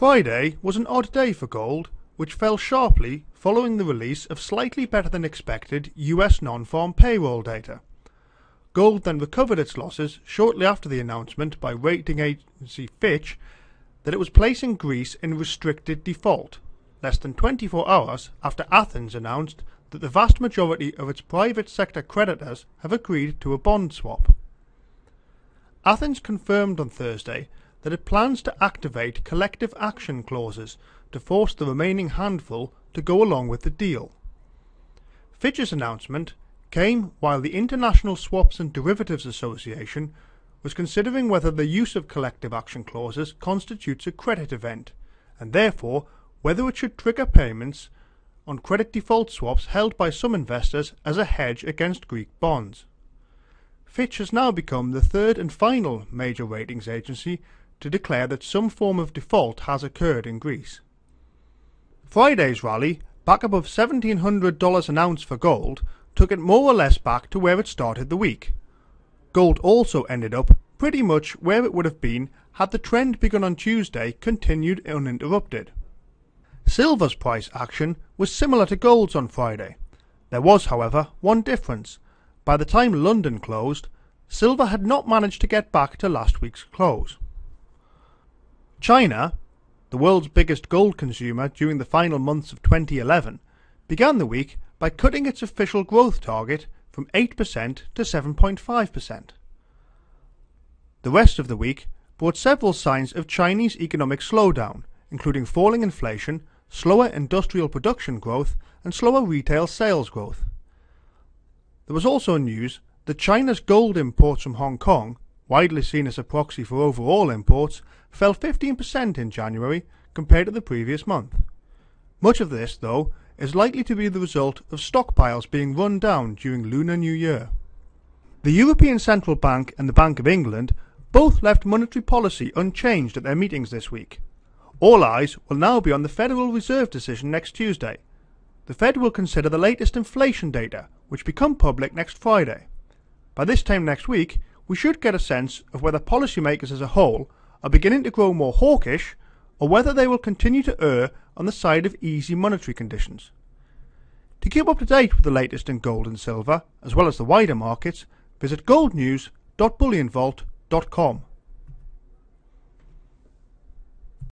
Friday was an odd day for gold, which fell sharply following the release of slightly better than expected US non-farm payroll data. Gold then recovered its losses shortly after the announcement by rating agency Fitch that it was placing Greece in restricted default, less than 24 hours after Athens announced that the vast majority of its private sector creditors have agreed to a bond swap. Athens confirmed on Thursday that it plans to activate collective action clauses to force the remaining handful to go along with the deal. Fitch's announcement came while the International Swaps and Derivatives Association was considering whether the use of collective action clauses constitutes a credit event, and therefore whether it should trigger payments on credit default swaps held by some investors as a hedge against Greek bonds. Fitch has now become the third and final major ratings agency to declare that some form of default has occurred in Greece. Friday's rally, back above $1,700 an ounce for gold, took it more or less back to where it started the week. Gold also ended up pretty much where it would have been had the trend begun on Tuesday continued uninterrupted. Silver's price action was similar to gold's on Friday. There was, however, one difference. By the time London closed, silver had not managed to get back to last week's close. China, the world's biggest gold consumer during the final months of 2011, began the week by cutting its official growth target from 8% to 7.5%. The rest of the week brought several signs of Chinese economic slowdown, including falling inflation, slower industrial production growth, and slower retail sales growth. There was also news that China's gold imports from Hong Kong, widely seen as a proxy for overall imports, fell 15% in January compared to the previous month. Much of this, though, is likely to be the result of stockpiles being run down during Lunar New Year. The European Central Bank and the Bank of England both left monetary policy unchanged at their meetings this week. All eyes will now be on the Federal Reserve decision next Tuesday. The Fed will consider the latest inflation data, which become public next Friday. By this time next week, we should get a sense of whether policymakers as a whole are beginning to grow more hawkish, or whether they will continue to err on the side of easy monetary conditions. To keep up to date with the latest in gold and silver, as well as the wider markets, visit goldnews.bullionvault.com.